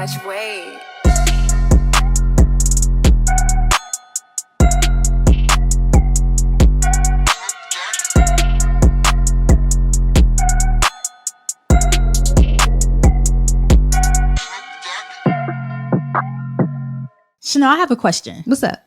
Wait. Chanel, I have a question. What's up?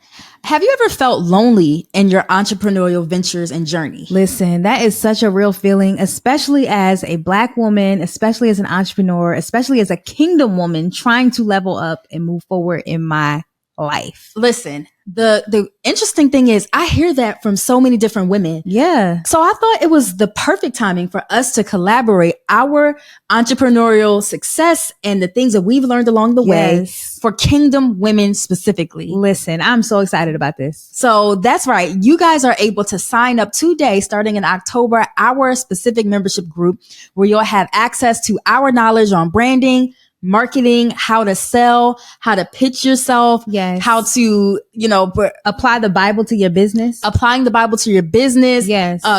Have you ever felt lonely in your entrepreneurial ventures and journey? Listen, that is such a real feeling, especially as a Black woman, especially as an entrepreneur, especially as a kingdom woman trying to level up and move forward in my life. Listen, the interesting thing is I hear that from so many different women. Yeah. So I thought it was the perfect timing for us to collaborate our entrepreneurial success and the things that we've learned along the way for kingdom women specifically. Listen, I'm so excited about this. So that's right. You guys are able to sign up today, starting in October, our specific membership group where you'll have access to our knowledge on branding, marketing, how to sell, how to pitch yourself, how to, apply the Bible to your business, applying the Bible to your business,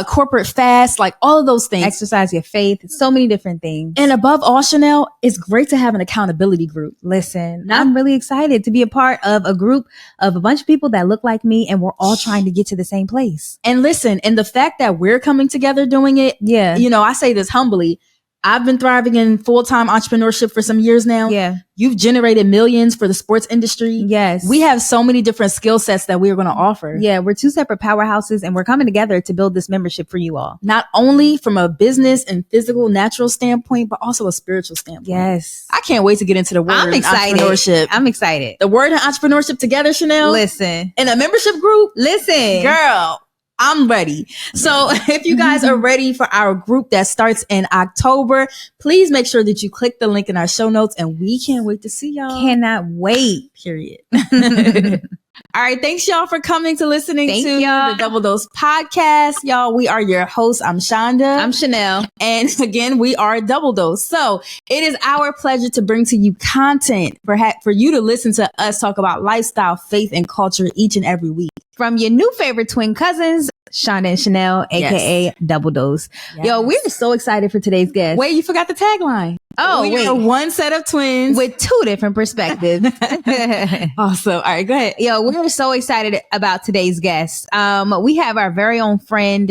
corporate fast, like all of those things, exercise your faith, so many different things. And above all, Chanel, it's great to have an accountability group. Listen, I'm really excited to be a part of a group of a bunch of people that look like me and we're all trying to get to the same place. And listen, and the fact that we're coming together doing it, I say this humbly, I've been thriving in full-time entrepreneurship for some years now. Yeah. You've generated millions for the sports industry. Yes. We have so many different skill sets that we're going to offer. Yeah. We're two separate powerhouses and we're coming together to build this membership for you all. Not only from a business and physical, natural standpoint, but also a spiritual standpoint. Yes. I can't wait to get into the word I'm excited. Entrepreneurship. I'm excited. The word and entrepreneurship together, Chanel. Listen. In a membership group. Listen. Girl. I'm ready. So if you guys are ready for our group that starts in October, please make sure that you click the link in our show notes and we can't wait to see y'all. Cannot wait. Period. All right. Thanks y'all for coming to listening to the Double Dose podcast. Y'all, we are your hosts. I'm Shonda. I'm Chanel. And again, we are Double Dose. So it is our pleasure to bring to you content for you to listen to us talk about lifestyle, faith, and culture each and every week. From your new favorite twin cousins, Shonda and Chanel, aka Double Dose. Yes. Yo, we're so excited for today's guest. Wait, you forgot the tagline. Oh, we are one set of twins with two different perspectives. Awesome. All right, go ahead. Yo, we're so excited about today's guest. We have our very own friend,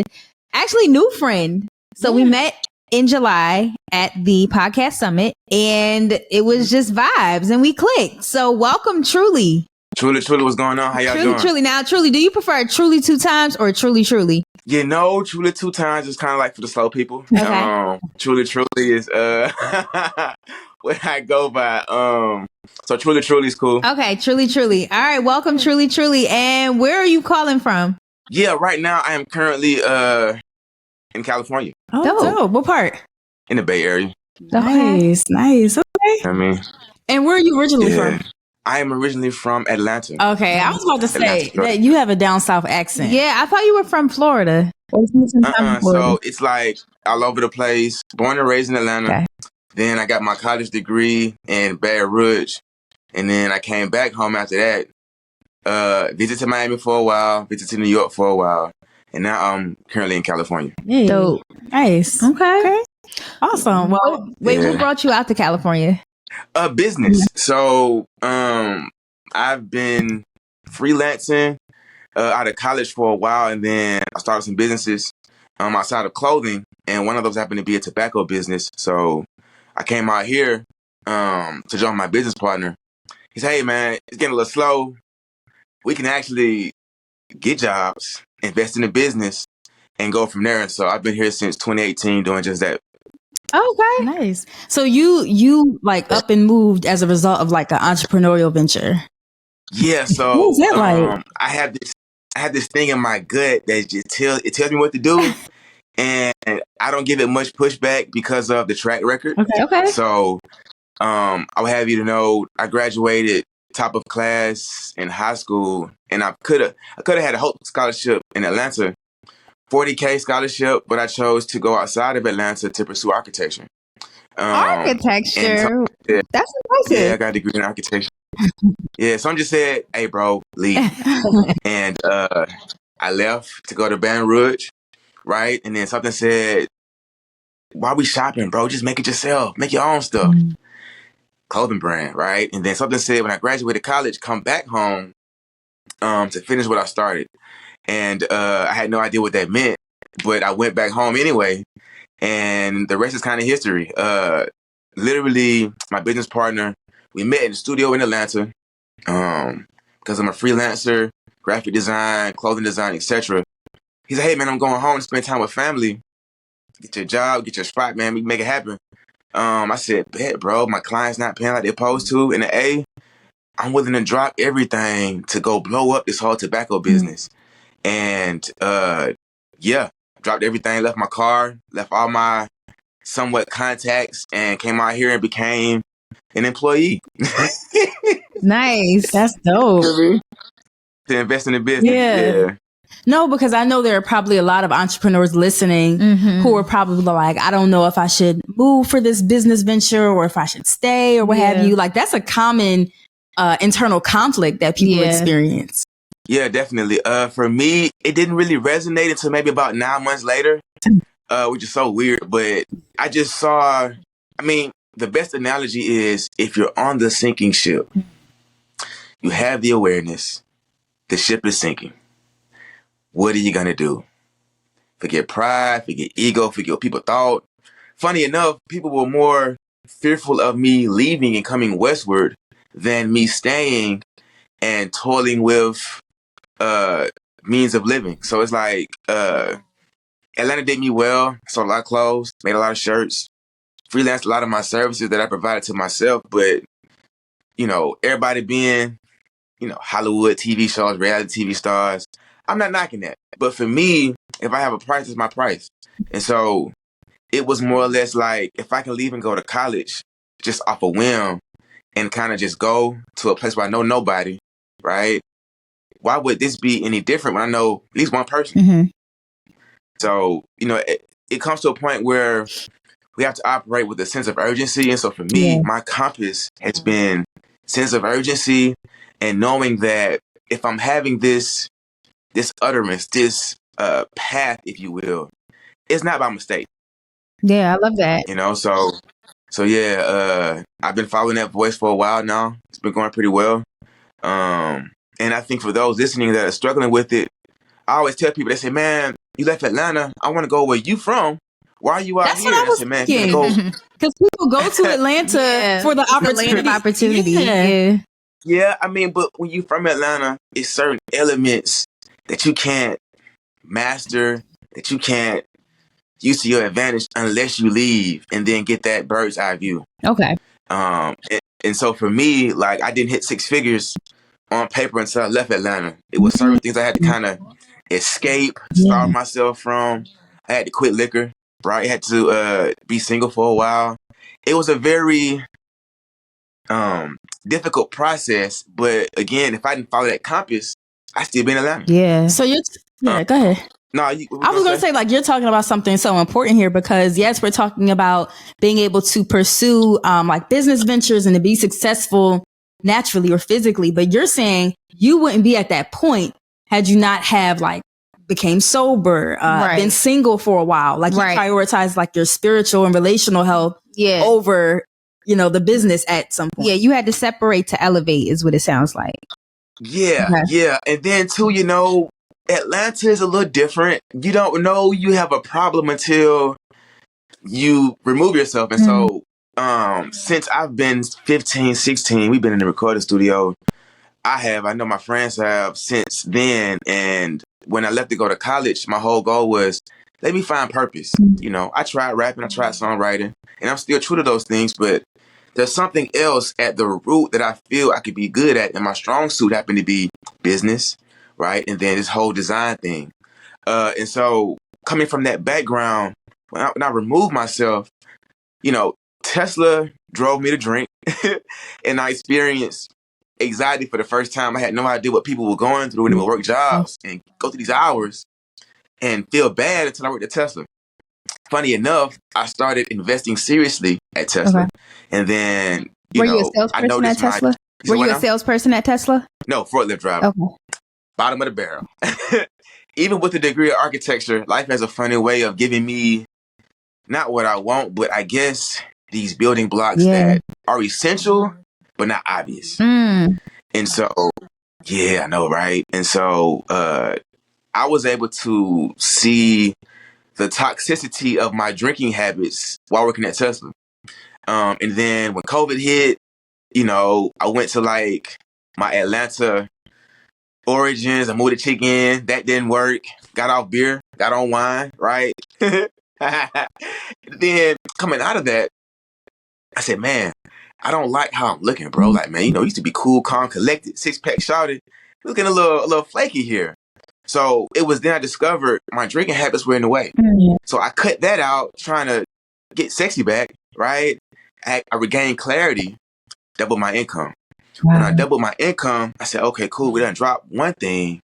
actually new friend. So we met in July at the podcast summit and it was just vibes and we clicked. So welcome, Truly. Truly, what's going on? How y'all doing? Truly. Now, Truly, do you prefer Truly 2 times or Truly? Truly 2 times is kind of like for the slow people. Okay. Truly is what I go by. So Truly is cool. Okay, Truly. All right, welcome, Truly. And where are you calling from? Yeah, right now I am currently in California. Oh, dope. What part? In the Bay Area. Nice. Okay. I mean, and where are you originally from? I am originally from Atlanta. Okay, I was about to say that you have a down south accent. Yeah, I thought you were from Florida. So it's like all over the place. Born and raised in Atlanta. Okay. Then I got my college degree in Baton Rouge. And then I came back home after that. Visited Miami for a while. Visited New York for a while. And now I'm currently in California. Hey. Dope. Nice. Okay. Awesome. Well, who brought you out to California? Business. So I've been freelancing out of college for a while, and then I started some businesses outside of clothing, and one of those happened to be a tobacco business. So I came out here to join my business partner. He said, "Hey man, it's getting a little slow. We can actually get jobs, invest in the business, and go from there." And so I've been here since 2018 doing just that. Okay. Nice. So you like up and moved as a result of like an entrepreneurial venture. Yeah. So what was that like? I have this thing in my gut that just tells me what to do, and I don't give it much pushback because of the track record. Okay. So I would have you to know I graduated top of class in high school, and I could have had a Hope Scholarship in Atlanta. $40K scholarship, but I chose to go outside of Atlanta to pursue architecture. Architecture? That's impressive. Yeah, I got a degree in architecture. Yeah, so I'm just said, "Hey, bro, leave." And I left to go to Baton Rouge, right? And then something said, "Why we shopping, bro? Just make it yourself. Make your own stuff." clothing brand, right? And then something said when I graduated college, come back home to finish what I started. And I had no idea what that meant, but I went back home anyway. And the rest is kind of history. Literally, my business partner, we met in the studio in Atlanta because I'm a freelancer, graphic design, clothing design, etc. He said, hey, man, I'm going home to spend time with family. Get your job, get your spot, man. We can make it happen. I said, bet, bro, my client's not paying like they're supposed to. And I'm willing to drop everything to go blow up this whole tobacco business. And yeah, dropped everything, left my car, left all my somewhat contacts, and came out here and became an employee. Nice. That's dope. To invest in the business. Yeah. No, because I know there are probably a lot of entrepreneurs listening who are probably like, I don't know if I should move for this business venture or if I should stay or what have you. Like, that's a common internal conflict that people experience. Yeah, definitely. For me, it didn't really resonate until maybe about 9 months later, which is so weird. But I just saw, the best analogy is if you're on the sinking ship, you have the awareness, the ship is sinking. What are you going to do? Forget pride, forget ego, forget what people thought. Funny enough, people were more fearful of me leaving and coming westward than me staying and toiling with means of living. So it's like Atlanta did me well. Sold a lot of clothes, made a lot of shirts, freelanced a lot of my services that I provided to myself. But, everybody being, Hollywood TV shows, reality TV stars, I'm not knocking that. But for me, if I have a price, it's my price. And so it was more or less like, if I can leave and go to college just off a whim and kind of just go to a place where I know nobody, right? Why would this be any different when I know at least one person? So, it comes to a point where we have to operate with a sense of urgency. And so for me, my compass has been sense of urgency and knowing that if I'm having this utterance, this path, if you will, it's not by mistake. Yeah, I love that. So yeah, I've been following that voice for a while now. It's been going pretty well. And I think for those listening that are struggling with it, I always tell people, they say, man, you left Atlanta. I want to go where you from. Why are you out That's here? what I And was said, man, thinking. Because people go to Atlanta for the opportunity. Yeah. But when you're from Atlanta, it's certain elements that you can't master, that you can't use to your advantage unless you leave and then get that bird's eye view. Okay. And so for me, like, I didn't hit six figures on paper until I left Atlanta. It was certain things I had to kind of escape, starve myself from. I had to quit liquor, right? I had to be single for a while. It was a very difficult process, but again, if I didn't follow that compass, I'd still be in Atlanta. Yeah. So go ahead. No, I was going to say, like, you're talking about something so important here because, yes, we're talking about being able to pursue like business ventures and to be successful naturally or physically. But you're saying you wouldn't be at that point had you not have like became sober, been single for a while. Like you prioritize like your spiritual and relational health over, the business at some point. Yeah, you had to separate to elevate is what it sounds like. Yeah, yeah. And then too, Atlanta is a little different. You don't know you have a problem until you remove yourself. And so since I've been 15, 16, we've been in the recording studio. I know my friends have since then. And when I left to go to college, my whole goal was, let me find purpose. I tried rapping, I tried songwriting, and I'm still true to those things, but there's something else at the root that I feel I could be good at. And my strong suit happened to be business, right? And then this whole design thing. And so coming from that background, when I removed myself, Tesla drove me to drink and I experienced anxiety for the first time. I had no idea what people were going through when they would work jobs and go through these hours and feel bad until I worked at Tesla. Funny enough, I started investing seriously at Tesla. And then, were you a salesperson at Tesla? Were you a salesperson at Tesla? No, forklift driver. Okay. Bottom of the barrel. Even with a degree of architecture, life has a funny way of giving me not what I want, but I guess these building blocks that are essential, but not obvious. And so, yeah, I know, right? And so, I was able to see the toxicity of my drinking habits while working at Tesla. And then when COVID hit, I went to like my Atlanta origins. I moved to chicken. That didn't work. Got off beer. Got on wine. Right. Then coming out of that, I said, man, I don't like how I'm looking, bro. Like, man, used to be cool, calm, collected, 6-pack shouted. Looking a little flaky here. So it was then I discovered my drinking habits were in the way. So I cut that out, trying to get sexy back. Right. I regained clarity, doubled my income. Wow. When I doubled my income, I said, okay, cool. We done dropped one thing.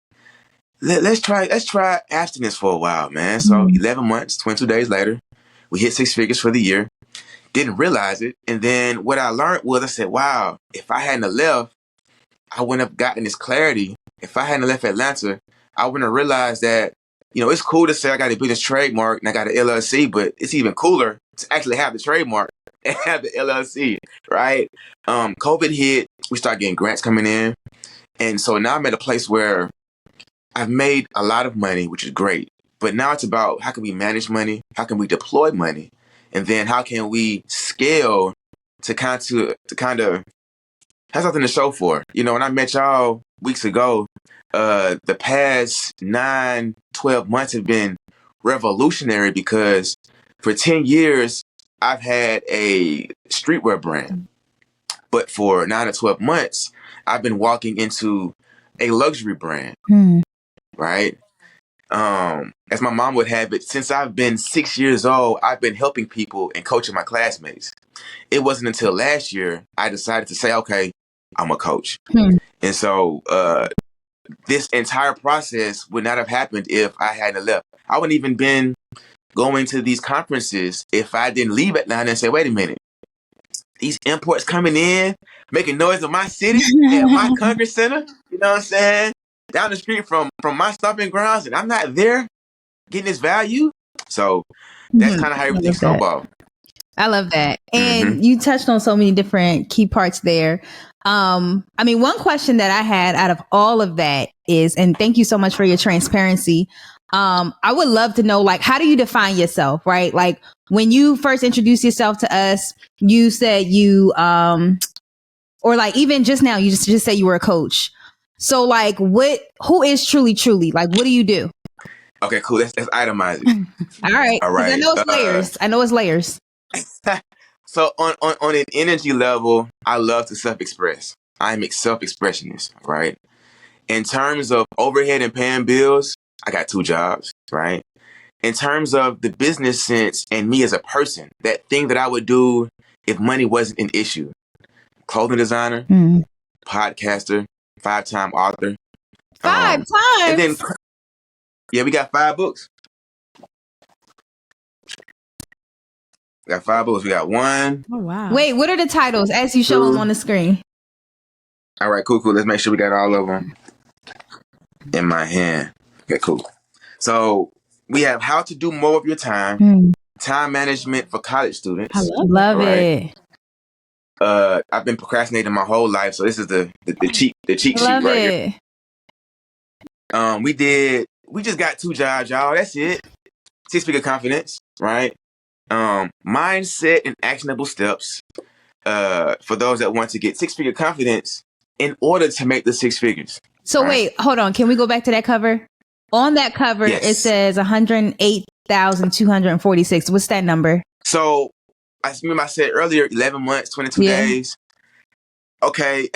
Let's try abstinence for a while, man. So 11 months, 22 days later, we hit 6 figures for the year. Didn't realize it. And then what I learned was I said, wow, if I hadn't left, I wouldn't have gotten this clarity. If I hadn't left Atlanta, I wouldn't have realized that, it's cool to say I got a business trademark and I got an LLC, but it's even cooler to actually have the trademark and have the LLC, right? COVID hit, we started getting grants coming in. And so now I'm at a place where I've made a lot of money, which is great. But now it's about how can we manage money? How can we deploy money? And then how can we scale to kind of have something to show for? When I met y'all weeks ago, the past 9-12 months have been revolutionary because for 10 years, I've had a streetwear brand. But for 9 to 12 months, I've been walking into a luxury brand, right? As my mom would have it, since I've been 6 years old, I've been helping people and coaching my classmates. It wasn't until last year I decided to say, okay, I'm a coach. And so this entire process would not have happened if I hadn't left. I wouldn't even been going to these conferences if I didn't leave Atlanta and say, wait a minute, these imports coming in, making noise in my city, at my Congress Center, you know what I'm saying? Down the street from my stomping grounds, and I'm not there getting this value. So that's kind of how everything snowballed. I love that. And you touched on so many different key parts there. One question that I had out of all of that is, and thank you so much for your transparency. I would love to know, like, how do you define yourself, right? Like when you first introduced yourself to us, you said you, or like even just now, you just said you were a coach. So like who is truly, like, what do you do? Okay, cool. Let's itemize it. All right. I know it's layers. So on an energy level, I love to self-express. I'm a self-expressionist, right? In terms of overhead and paying bills, I got 2 jobs, right? In terms of the business sense and me as a person, that thing that I would do if money wasn't an issue. Clothing designer, podcaster, 5-time author. 5 times? And then, yeah, we got 5 books. We got 5 books. We got 1. Oh, wow. Wait, what are the titles as you show them on the screen? All right, cool. Let's make sure we got all of them in my hand. Okay, cool. So we have How to Do More of Your Time, Time Management for College Students. I love it. I've been procrastinating my whole life, so this is the cheat sheet right here. We just got 2 jobs, y'all. That's it. 6-figure confidence, right? Mindset and actionable steps for those that want to get 6-figure confidence in order to make the 6 figures. So wait, hold on. Can we go back to that cover? On that cover, It says 108,246. What's that number? So I remember I said earlier, 11 months, 22 days. Okay.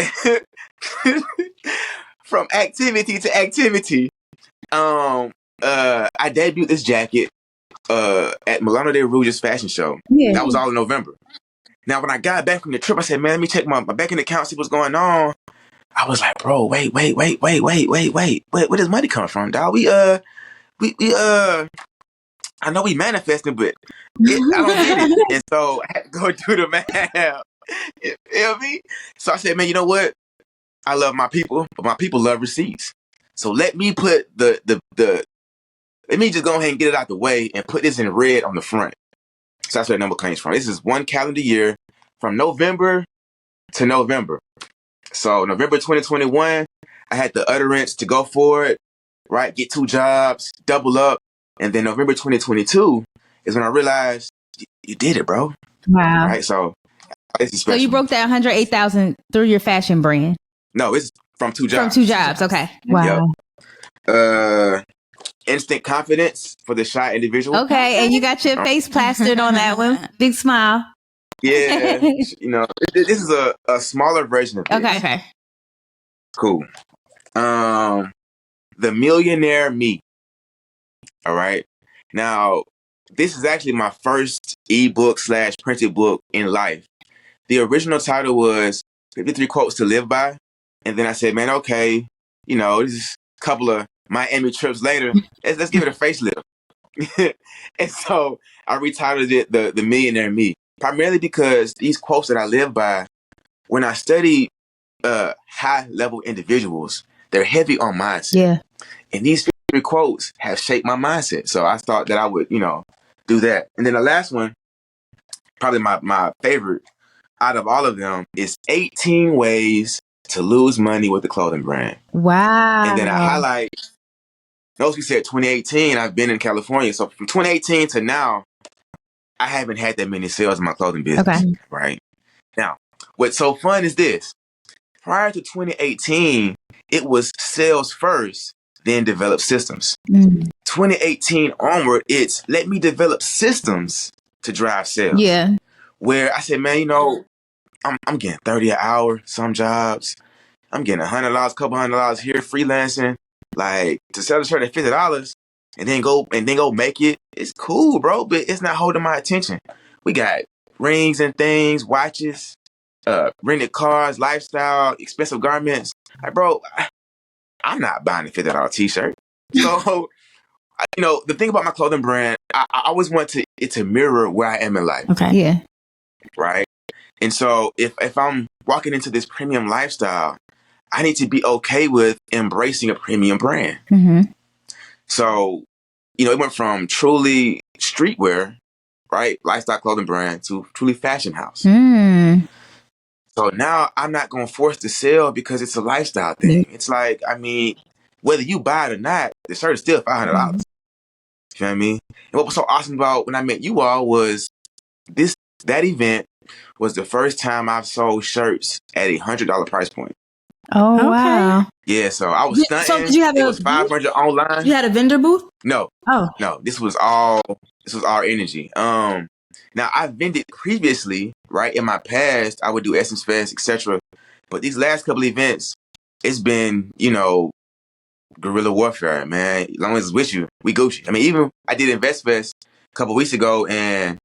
From activity to activity. I debuted this jacket at Milano de Rouge's fashion show. Yeah. That was all in November. Now, when I got back from the trip, I said, man, let me check my banking account, see what's going on. I was like, bro, wait. Where does money come from, dog? I know we manifesting, but I don't get it. And so I had to go do the math. You feel me? So I said, man, you know what? I love my people, but my people love receipts. So let me put let me just go ahead and get it out the way and put this in red on the front. So that's where the number comes from. This is one calendar year from November to November. So November 2021, I had the utterance to go for it, right? Get 2 jobs, double up. And then November 2022 is when I realized you did it, bro. Wow. Right? So it's special. So you broke that 108,000 through your fashion brand? No, it's from 2 jobs. From 2 jobs. Okay. Wow. Yep. Instant confidence for the shy individual. Okay. And you got your face plastered on that one. Big smile. Yeah. This is a smaller version of this. Okay. Cool. The Millionaire Me. All right. Now, this is actually my first ebook / printed book in life. The original title was 53 Quotes to Live By. And then I said, man, okay, this is a couple of Miami trips later. Let's give it a facelift. And so I retitled it the Millionaire Me, primarily because these quotes that I live by, when I study high level individuals, they're heavy on mindset. Yeah. And these 53 quotes have shaped my mindset. So I thought that I would, do that. And then the last one, probably my favorite out of all of them, is 18 ways to lose money with the clothing brand. Wow. And then I highlight, notice we said 2018, I've been in California. So from 2018 to now, I haven't had that many sales in my clothing business. Okay. Right? Now, what's so fun is this. Prior to 2018, it was sales first, then develop systems. 2018 onward, it's let me develop systems to drive sales. Yeah. Where I said, man, I'm getting 30 an hour, some jobs. I'm getting $100, couple $100 here, freelancing. Like, to sell the shirt at $50 and then go make it. It's cool, bro, but it's not holding my attention. We got rings and things, watches, rented cars, lifestyle, expensive garments. Like, bro, I'm not buying a $50 t-shirt. So, the thing about my clothing brand, I always want it to mirror where I am in life. Okay. Yeah. Right? And so if I'm walking into this premium lifestyle, I need to be okay with embracing a premium brand. Mm-hmm. So, it went from truly streetwear, right? Lifestyle clothing brand to truly fashion house. Mm. So now I'm not going to force the sale because it's a lifestyle thing. It's like, whether you buy it or not, the shirt is still $500. You know what I mean? And what was so awesome about when I met you all was that event was the first time I've sold shirts at $100 price point. Oh, okay. Wow. Yeah, so I was stunting. So did you have it was 500 online. You had a vendor booth? No. Oh. No, this was all energy. Now I've vended previously, right? In my past, I would do Essence Fest, etc. But these last couple events, it's been, guerrilla warfare, man. As long as it's with you, we Gucci. Even I did Invest Fest a couple weeks ago, and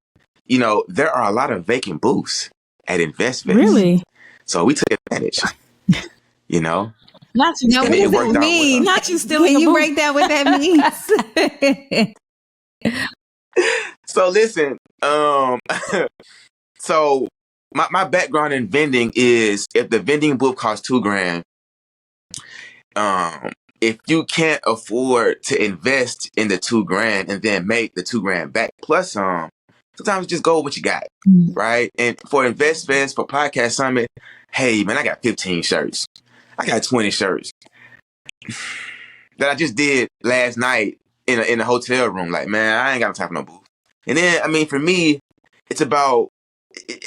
there are a lot of vacant booths at Invest Fest. Really? So we took advantage. Not you. What does it mean? Not you stealing. Can you break down what that means? So listen, so my background in vending is, if the vending booth costs $2,000, if you can't afford to invest in the $2,000 and then make the $2,000 back plus some, sometimes just go with what you got, right? And for Invest Fest, for Podcast Summit, hey man, I got 15 shirts. I got 20 shirts that I just did last night in a hotel room. Like, man, I ain't got no time for no booth. And then, for me, it's about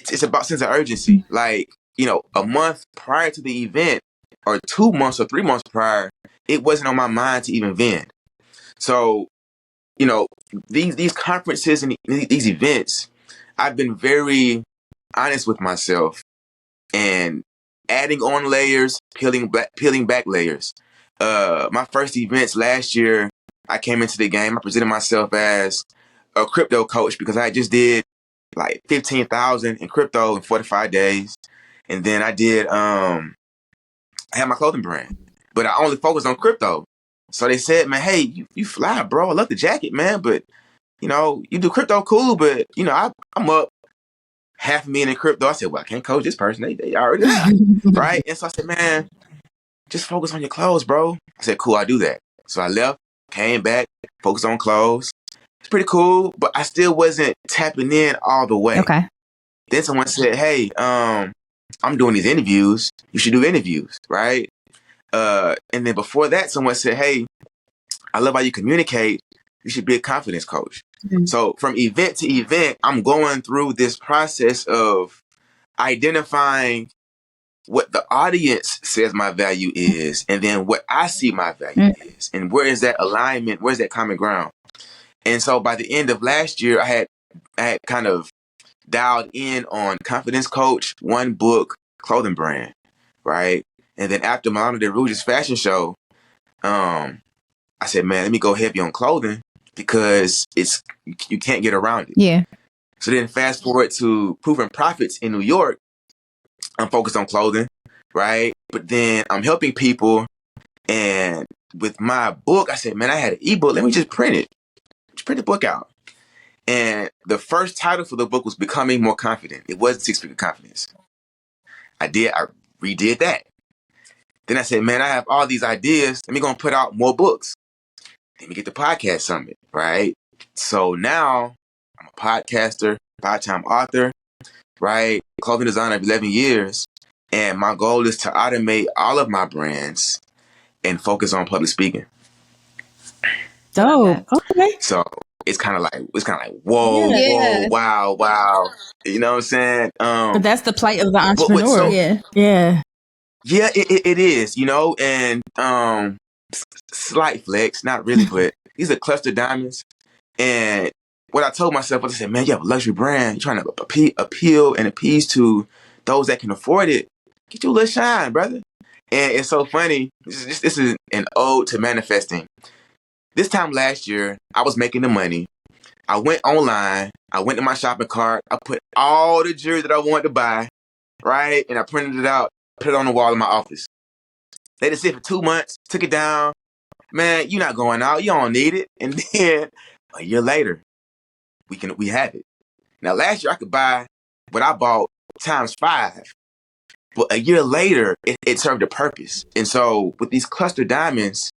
sense of urgency. Like, a month prior to the event, or 2 months or 3 months prior, it wasn't on my mind to even vend. So, these conferences and these events, I've been very honest with myself and adding on layers, peeling back layers. My first events last year, I came into the game. I presented myself as a crypto coach because I just did like 15,000 in crypto in 45 days. And then I did, I had my clothing brand, but I only focused on crypto. So they said, man, hey, you fly, bro. I love the jacket, man. But, you do crypto, cool. But, I'm up $500,000 in crypto. I said, well, I can't coach this person. They already are. Right? And so I said, man, just focus on your clothes, bro. I said, cool, I'll do that. So I left, came back, focused on clothes. it's pretty cool, but I still wasn't tapping in all the way. Okay. Then someone said, hey, I'm doing these interviews. You should do interviews, right? And then before that, someone said, hey, I love how you communicate. You should be a confidence coach. Mm-hmm. So from event to event, I'm going through this process of identifying what the audience says my value is, and then what I see my value is, and where is that alignment, where's that common ground. And so by the end of last year, I had kind of dialed in on confidence coach, one book, clothing brand, right? And then after Milano de Rouge's fashion show, I said, man, let me go heavy on clothing because you can't get around it. Yeah. So then fast forward to Proven Profits in New York. I'm focused on clothing, right? But then I'm helping people. And with my book, I said, man, I had an ebook. Let me just print it. Just print the book out. And the first title for the book was Becoming More Confident. It wasn't Six Figure Confidence. I redid that. Then I said, man, I have all these ideas. Let me go and put out more books. Let me get the podcast summit, right? So now I'm a podcaster, 5-time author, right? Clothing designer of 11 years. And my goal is to automate all of my brands and focus on public speaking. Dope. Okay. So it's kind of like, whoa, wow. You know what I'm saying? But that's the plight of the entrepreneur. Yeah, it is, you know, and slight flex, not really, but these are cluster diamonds. And what I told myself was, I said, man, you have a luxury brand. You're trying to appeal and appease to those that can afford it. Get you a little shine, brother. And it's so funny. This is an ode to manifesting. This time last year, I was making the money. I went online. I went to my shopping cart. I put all the jewelry that I wanted to buy, right? And I printed it out, put it on the wall in my office. Let it sit for 2 months, took it down. Man, you're not going out. You don't need it. And then a year later, we have it. Now, last year I could buy what I bought times 5. But a year later, it served a purpose. And so with these cluster diamonds,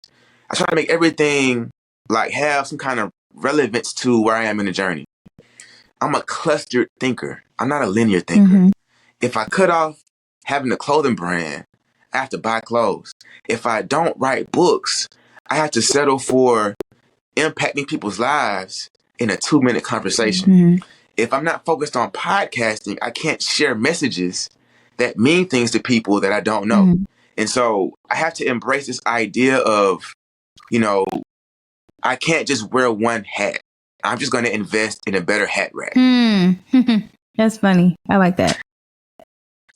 I try to make everything like have some kind of relevance to where I am in the journey. I'm a clustered thinker. I'm not a linear thinker. Mm-hmm. If I cut off having a clothing brand, I have to buy clothes. If I don't write books, I have to settle for impacting people's lives in a 2-minute conversation. Mm-hmm. If I'm not focused on podcasting, I can't share messages that mean things to people that I don't know. Mm-hmm. And so I have to embrace this idea of, you know, I can't just wear one hat. I'm just going to invest in a better hat rack. That's funny. I like that.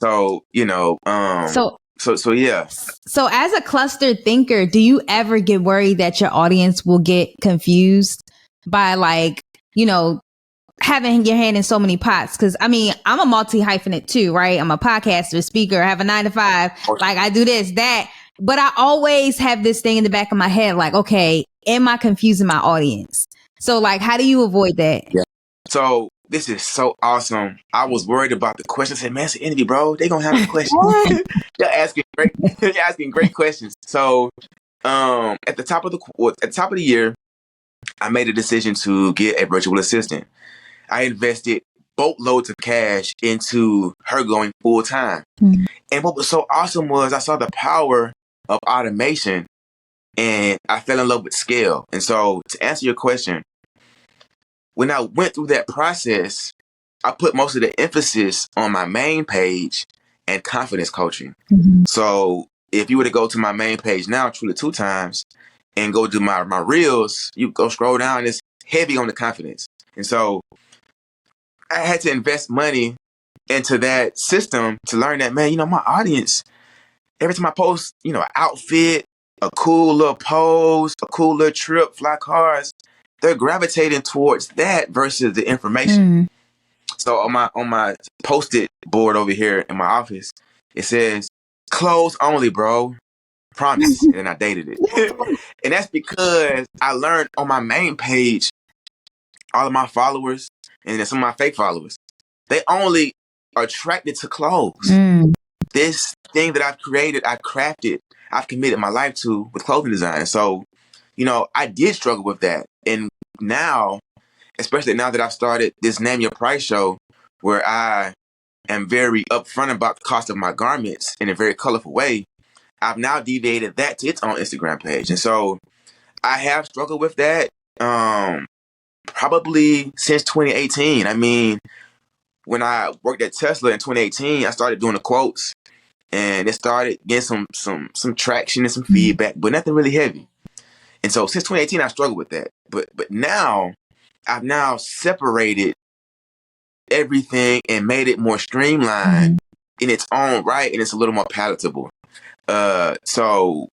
So, you know, so yeah. So as a clustered thinker, do you ever get worried that your audience will get confused by, like, you know, having your hand in so many pots? Because I mean, I'm a multi-hyphenate too, right? I'm a podcaster, speaker, I have a 9-to-5. Like, I do this, that. But I always have this thing in the back of my head, like, okay, am I confusing my audience? So, like, how do you avoid that? Yeah. So this is so awesome. I was worried about the questions. I said, man, it's an interview, bro. They gonna have the questions. You're asking great questions. So at the top of the year, I made a decision to get a virtual assistant. I invested boatloads of cash into her going full time. Mm-hmm. And what was so awesome was I saw the power of automation and I fell in love with scale. And so to answer your question, when I went through that process, I put most of the emphasis on my main page and confidence coaching. Mm-hmm. So if you were to go to my main page now, Truly 2 Times, and go do my reels, you go scroll down, it's heavy on the confidence. And so I had to invest money into that system to learn that, man, you know, my audience, every time I post, you know, an outfit, a cool little pose, a cool little trip, fly cars, they're gravitating towards that versus the information. So on my post-it board over here in my office, it says, clothes only, bro. Promise. And then I dated it. And that's because I learned on my main page, all of my followers and then some of my fake followers, they only are attracted to clothes. This thing that I've created, I crafted, I've committed my life to with clothing design. So, you know, I did struggle with that. And now especially now that I've started this Name Your Price show, where I am very upfront about the cost of my garments in a very colorful way. I've now deviated that to its own Instagram page. And so I have struggled with that probably since 2018. I mean, when I worked at Tesla in 2018, I started doing the quotes, and it started getting some traction and some feedback, but nothing really heavy. And so since 2018, I struggled with that. But now I've now separated everything and made it more streamlined in its own right, and it's a little more palatable. So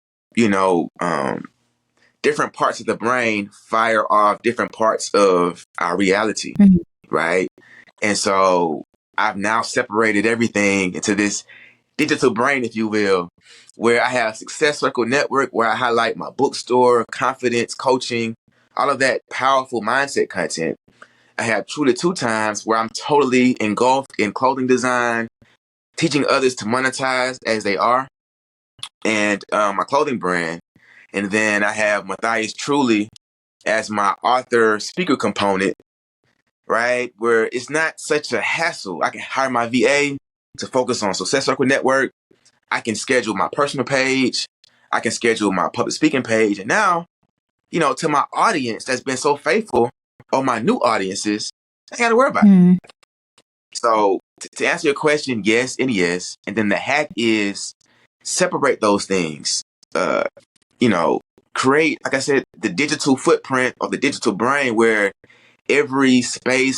different parts of the brain fire off different parts of our reality, right? And so I've now separated everything into this digital brain, if you will, where I have Success Circle Network, where I highlight my bookstore, confidence, coaching, all of that powerful mindset content. I have Truly Two Times, where I'm totally engulfed in clothing design, teaching others to monetize as they are, and my clothing brand. And then I have Matthias Truly as my author speaker component, right? Where it's not such a hassle. I can hire my VA to focus on Success Circle Network. I can schedule my personal page. I can schedule my public speaking page. And now, to my audience that's been so faithful, or my new audiences, I got to worry about it. So to answer your question, yes and yes. And then the hack is separate those things. Create, like I said, the digital footprint or the digital brain where every faculty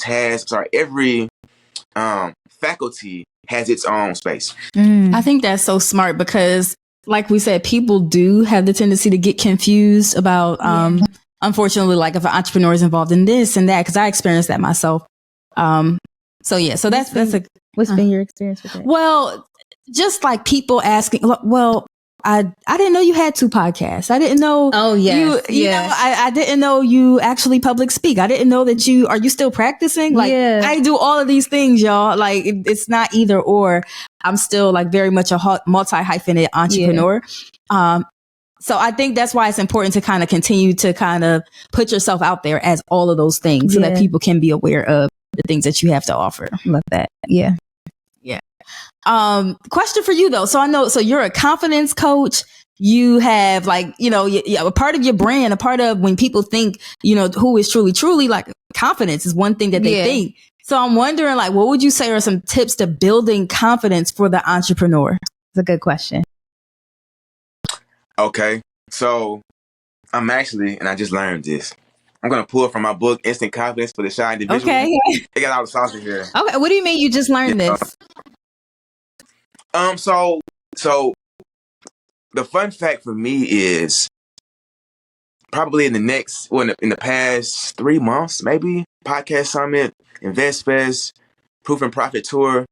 has its own space. I think that's so smart because, like we said, people do have the tendency to get confused about, unfortunately, like if an entrepreneur is involved in this and that, because I experienced that myself. So that's what's been your experience with that? Well, just like people asking, well, I didn't know you had 2 podcasts. I didn't know. Oh, yes. You know, I didn't know you actually public speak. I didn't know that are you still practicing? Like, I do all of these things, y'all. Like, it's not either or. I'm still like very much a multi-hyphenate entrepreneur. So I think that's why it's important to kind of continue to kind of put yourself out there as all of those things so that people can be aware of the things that you have to offer. Love that. Yeah. Question for you though. So you're a confidence coach. You have a part of your brand, a part of when people think, who is truly like confidence is one thing that they think. So I'm wondering, like, what would you say are some tips to building confidence for the entrepreneur? It's a good question. Okay. So I'm actually, and I just learned this, I'm going to pull from my book, Instant Confidence for the Shy Individual. Okay. They got all the sauce in here. Okay. What do you mean you just learned this? So the fun fact for me is probably in the past 3 months, maybe Podcast Summit, Invest Fest, Proof and Profit Tour.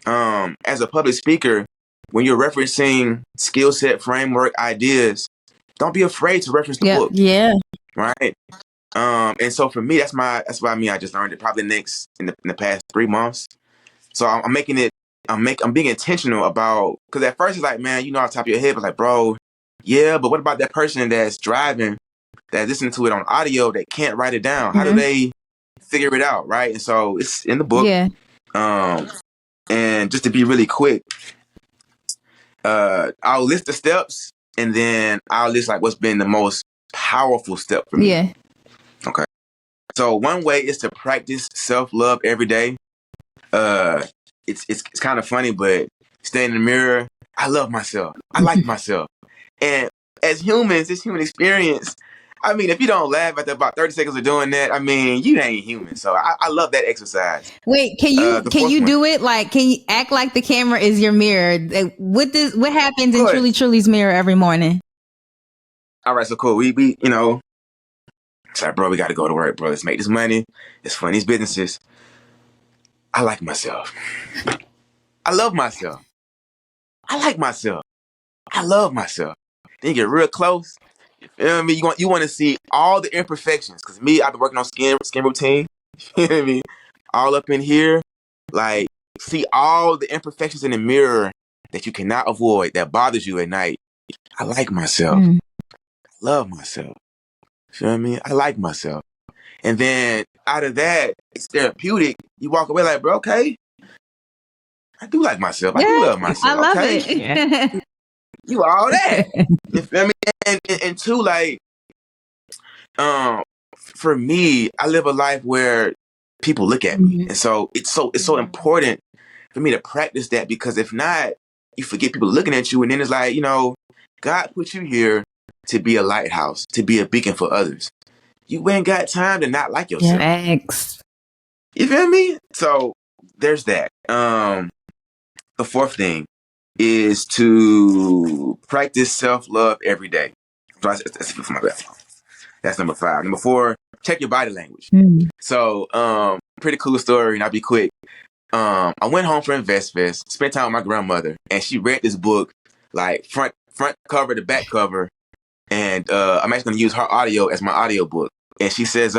As a public speaker, when you're referencing skill set, framework, ideas, don't be afraid to reference the book. Yeah. Right. And so for me, that's what I mean. I just learned it probably in the past 3 months. So I'm being intentional about, because at first it's like, man, off the top of your head, but like, bro, yeah, but what about that person that's driving, that's listening to it on audio, that can't write it down? How do they figure it out, right? And so it's in the book. Yeah. And just to be really quick, I'll list the steps, and then I'll list like what's been the most powerful step for me. Yeah. Okay. So one way is to practice self-love every day. It's kind of funny, but stay in the mirror. I love myself. I like myself. And as humans, this human experience, I mean, if you don't laugh after about 30 seconds of doing that, I mean, you ain't human. So I love that exercise. Wait, can you do it? Like, can you act like the camera is your mirror? What happens in Truly's mirror every morning? All right, so cool. We it's like, bro, we got to go to work, bro. Let's make this money. Let's fund these businesses. I like myself. I love myself. I like myself. I love myself. Then you get real close. You feel me? You want to see all the imperfections. Because me, I've been working on skin routine. You feel me? All up in here. Like, see all the imperfections in the mirror that you cannot avoid, that bothers you at night. I like myself. I love myself. Feel me? I like myself. And then out of that, it's therapeutic. You walk away like, bro, okay, I do like myself. I do love I myself. love Okay, it. you all that. You feel me? And two, like, for me, I live a life where people look at me, and so it's so important for me to practice that, because if not, you forget people looking at you, and then it's like, God put you here to be a lighthouse, to be a beacon for others. You ain't got time to not like yourself. Thanks. You feel me? So there's that. The fourth thing is to practice self-love every day. That's my bad. That's number 5. Number 4, check your body language. So, pretty cool story, and I'll be quick. I went home for Invest Fest, spent time with my grandmother, and she read this book, like front cover to back cover, and I'm actually going to use her audio as my audio book. And she says,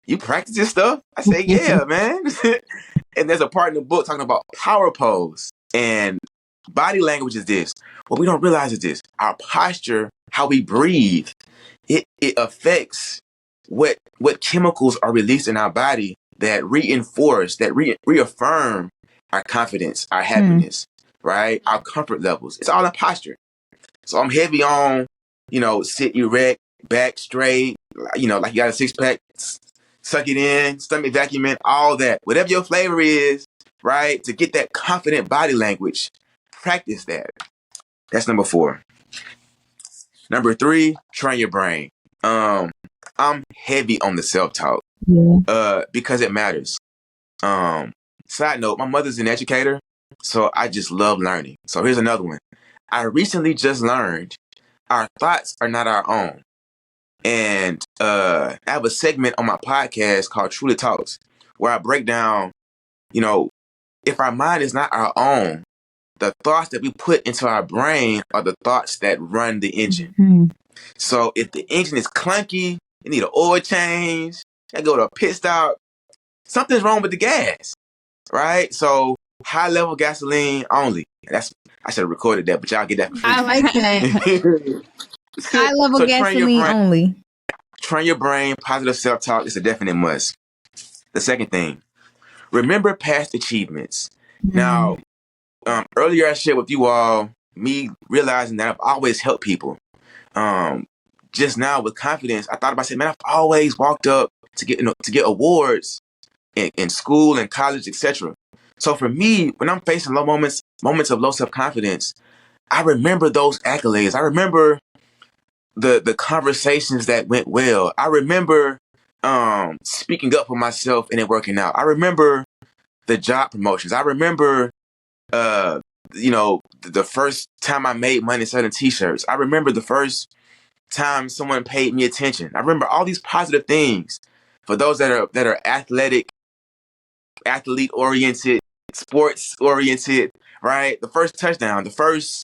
you practice this stuff? I say, yeah, man. And there's a part in the book talking about power pose. And body language is this. What we don't realize is this. Our posture, how we breathe, it affects what chemicals are released in our body that reinforce, that reaffirm our confidence, our happiness, right? Our comfort levels. It's all in posture. So I'm heavy on, sit erect, back straight, like you got a 6-pack, suck it in, stomach vacuuming, all that. Whatever your flavor is, right? To get that confident body language, practice that. That's number 4. Number 3, train your brain. I'm heavy on the self-talk because it matters. Side note, my mother's an educator, so I just love learning. So here's another one. I recently just learned our thoughts are not our own. And I have a segment on my podcast called Truly Talks, where I break down, if our mind is not our own, the thoughts that we put into our brain are the thoughts that run the engine. So if the engine is clunky, you need an oil change, you go to a pit stop, something's wrong with the gas, right? So high level gasoline only. I should have recorded that, but y'all get that for free. I like that. High level So gasoline only. Train your brain. Positive self-talk is a definite must. The second thing, remember past achievements. Now, earlier I shared with you all me realizing that I've always helped people. Just now with confidence, I thought about saying, man, I've always walked up to get awards in school and college, etc. So for me, when I'm facing low moments of low self-confidence, I remember those accolades. I remember the conversations that went well. I remember speaking up for myself and it working out. I remember the job promotions. I remember the first time I made money selling t-shirts. I remember the first time someone paid me attention. I remember all these positive things for those that are athlete oriented, sports oriented, right? The first touchdown, the first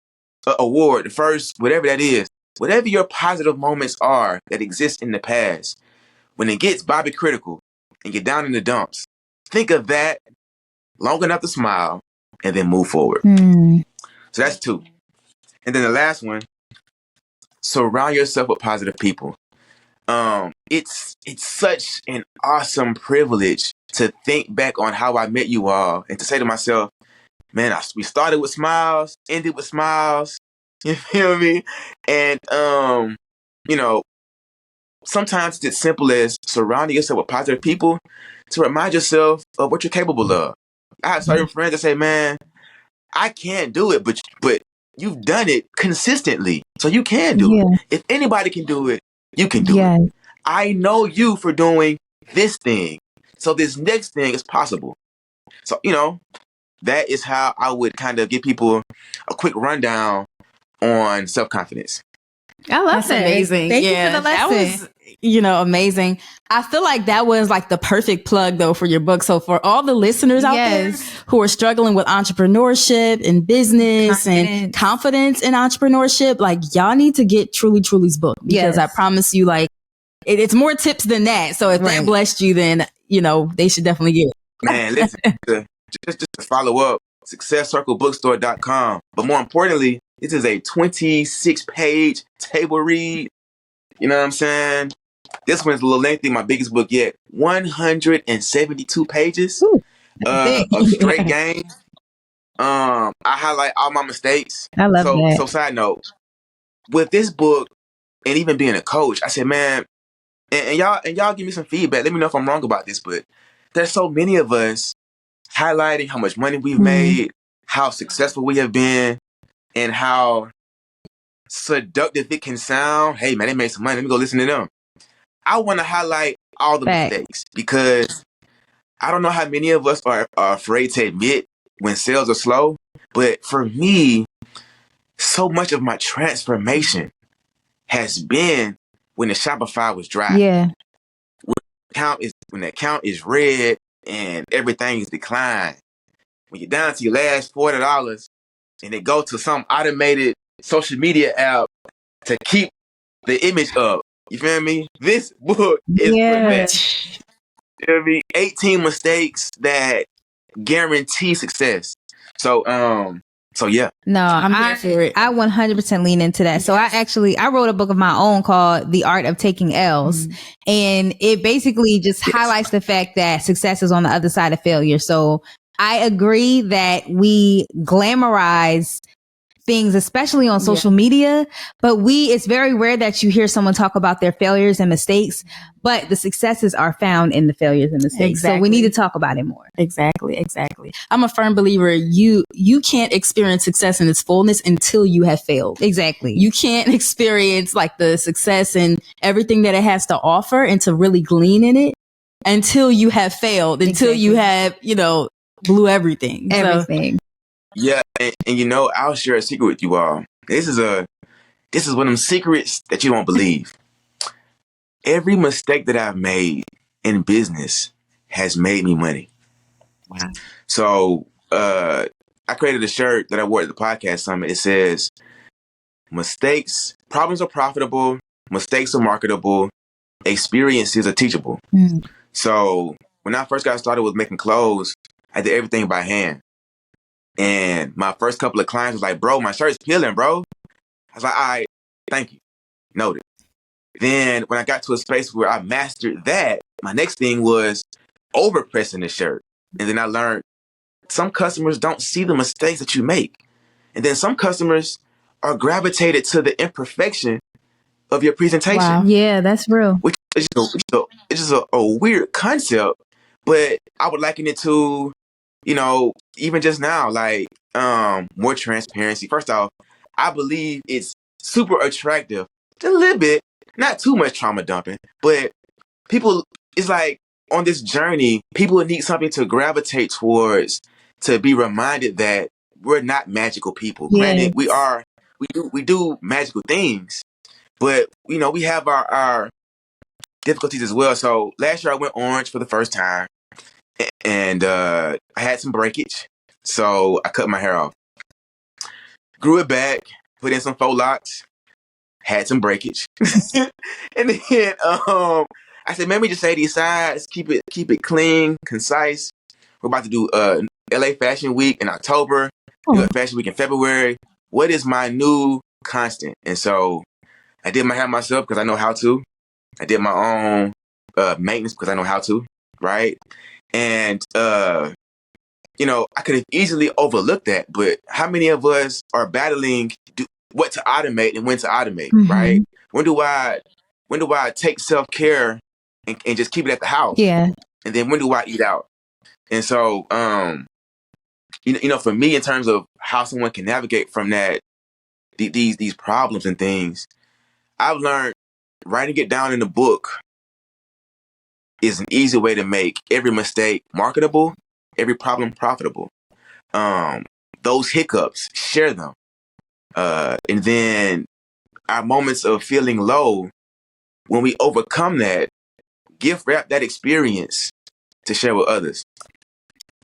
award, the first whatever that is. Whatever your positive moments are that exist in the past, when it gets Bobby critical and get down in the dumps, think of that long enough to smile and then move forward. So that's 2. And then the last one, surround yourself with positive people. It's such an awesome privilege to think back on how I met you all and to say to myself, man, we started with smiles, ended with smiles. You feel me? And, sometimes it's as simple as surrounding yourself with positive people to remind yourself of what you're capable of. I have certain friends that say, man, I can't do it, but you've done it consistently, so you can do it. If anybody can do it, you can do it. I know you for doing this thing, so this next thing is possible. So, that is how I would kind of give people a quick rundown on self-confidence. I love That's that. amazing. Thank you for the lesson. That was, amazing. I feel like that was like the perfect plug though for your book. So for all the listeners out there who are struggling with entrepreneurship and business and confidence in entrepreneurship, like y'all need to get Truly's book because I promise you, like it's more tips than that. So if that blessed you, then they should definitely get it. Man, listen, just to follow up, successcirclebookstore.com. But more importantly, this is a 26-page table read. You know what I'm saying? This one's a little lengthy. My biggest book yet. 172 pages Ooh, of straight game. I highlight all my mistakes. I love So that. side note, with this book and even being a coach, I said, man, and y'all give me some feedback. Let me know if I'm wrong about this, but there's so many of us highlighting how much money we've made, how successful we have been, and how seductive it can sound. Hey man, they made some money. Let me go listen to them. I want to highlight all the mistakes because I don't know how many of us are afraid to admit when sales are slow. But for me, so much of my transformation has been when the Shopify was dry. Yeah. When the account is red and everything is declined. When you're down to your last $40 and they go to some automated social media app to keep the image up. You feel me? This book is for that. You feel me? 18 mistakes that guarantee success. So yeah. No, I'm here for it. I 100% lean into that. So I wrote a book of my own called The Art of Taking L's. And it basically just highlights the fact that success is on the other side of failure. So I agree that we glamorize things, especially on social media, but it's very rare that you hear someone talk about their failures and mistakes, but the successes are found in the failures and mistakes. Exactly. So we need to talk about it more. Exactly. I'm a firm believer. You can't experience success in its fullness until you have failed. Exactly. You can't experience like the success and everything that it has to offer and to really glean in it until you have failed, until you have, blew everything. Everything. Yeah, and I'll share a secret with you all. This is one of them secrets that you don't believe. Every mistake that I've made in business has made me money. Wow. So I created a shirt that I wore at the podcast summit. It says, problems are profitable, mistakes are marketable, experiences are teachable. So when I first got started with making clothes, I did everything by hand. And my first couple of clients was like, bro, my shirt's peeling, bro. I was like, all right, thank you. Noted. Then when I got to a space where I mastered that, my next thing was overpressing the shirt. And then I learned some customers don't see the mistakes that you make. And then some customers are gravitated to the imperfection of your presentation. Wow. Yeah, that's real. Which is just a weird concept, but I would liken it to, even just now, like more transparency. First off, I believe it's super attractive, just a little bit, not too much trauma dumping, but people, it's like on this journey, people need something to gravitate towards, to be reminded that we're not magical people. Yes. Granted, we do magical things, but we have our difficulties as well. So last year I went orange for the first time, and I had some breakage, so I cut my hair off, grew it back, put in some faux locks, had some breakage, and then I said, maybe just say these sides, keep it clean, concise. We're about to do LA Fashion Week in October, do a Fashion Week in February. What is my new constant? And so I did my hair myself because I know how to. I did my own maintenance because I know how to, right? And, I could have easily overlooked that, but how many of us are battling what to automate and when to automate, right? When do I take self-care and just keep it at the house? Yeah. And then when do I eat out? And so, for me, in terms of how someone can navigate from that, these problems and things, I've learned writing it down in the book is an easy way to make every mistake marketable, every problem profitable. Those hiccups, share them. And then our moments of feeling low, when we overcome that, gift wrap that experience to share with others.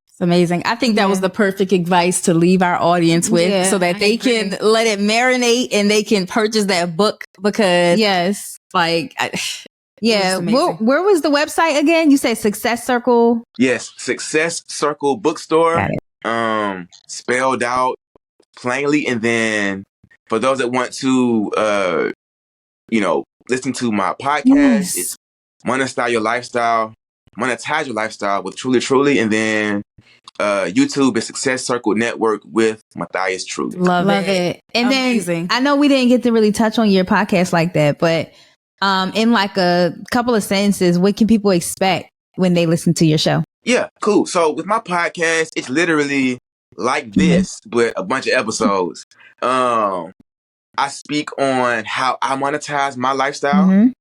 It's amazing. I think that was the perfect advice to leave our audience with so that they can let it marinate and they can purchase that book because where was the website again? You said Success Circle? Yes, Success Circle Bookstore. Got it. Spelled out plainly. And then for those that want to, listen to my podcast. Yes. It's Monetize Your Lifestyle. Monetize Your Lifestyle with Truly Truly. And then YouTube is Success Circle Network with Matthias Truly. Love it. And Amazing. then I know we didn't get to really touch on your podcast like that, but in like a couple of sentences, what can people expect when they listen to your show? Yeah, cool. So with my podcast, it's literally like this, but a bunch of episodes. I speak on how I monetize my lifestyle.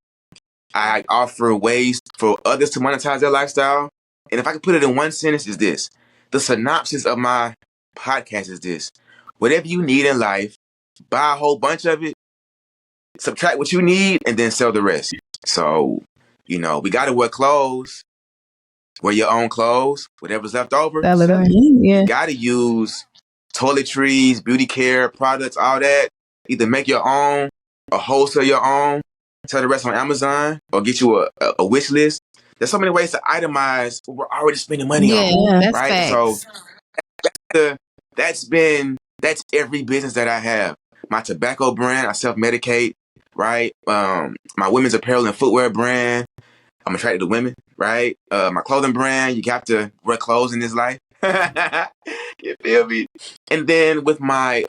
I offer ways for others to monetize their lifestyle. And if I could put it in one sentence, is this. The synopsis of my podcast is this. Whatever you need in life, buy a whole bunch of it, subtract what you need, and then sell the rest. So, we got to wear clothes. Wear your own clothes, whatever's left over. You got to use toiletries, beauty care products, all that. Either make your own or wholesale your own. Sell the rest on Amazon or get you a wish list. There's so many ways to itemize what we're already spending money on. That's right? facts. So that's every business that I have. My tobacco brand, I self-medicate, right? My women's apparel and footwear brand, I'm attracted to women, right? My clothing brand, you have to wear clothes in this life. You feel me? And then with my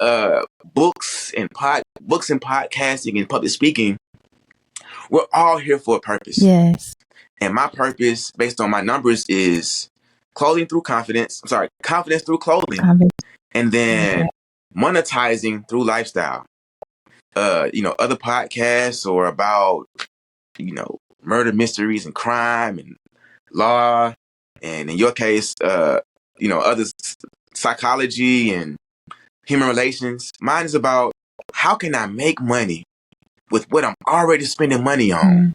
books and podcasting and public speaking, we're all here for a purpose. Yes. And my purpose, based on my numbers, is confidence through clothing. And then monetizing through lifestyle. Other podcasts are about, murder mysteries and crime and law. And in your case, other psychology and human relations. Mine is about how can I make money with what I'm already spending money on?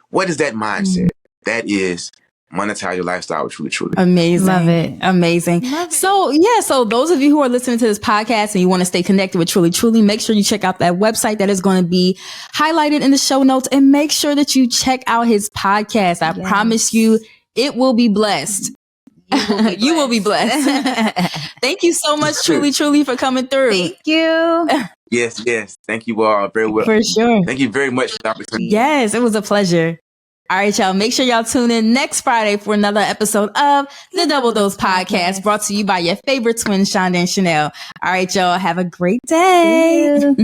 What is that mindset? That is monetize your lifestyle with Truly Truly. Amazing. Love it. Amazing. So those of you who are listening to this podcast and you want to stay connected with Truly Truly, make sure you check out that website that is going to be highlighted in the show notes, and make sure that you check out his podcast. I promise you, it will be blessed. You will be blessed. Thank you so much, Truly Truly, for coming through. Thank you. Yes. Thank you all very well. For sure. Thank you very much for the opportunity. Yes, it was a pleasure. All right, y'all. Make sure y'all tune in next Friday for another episode of the Double Dose Podcast, brought to you by your favorite twins, Shonda and Chanel. All right, y'all. Have a great day.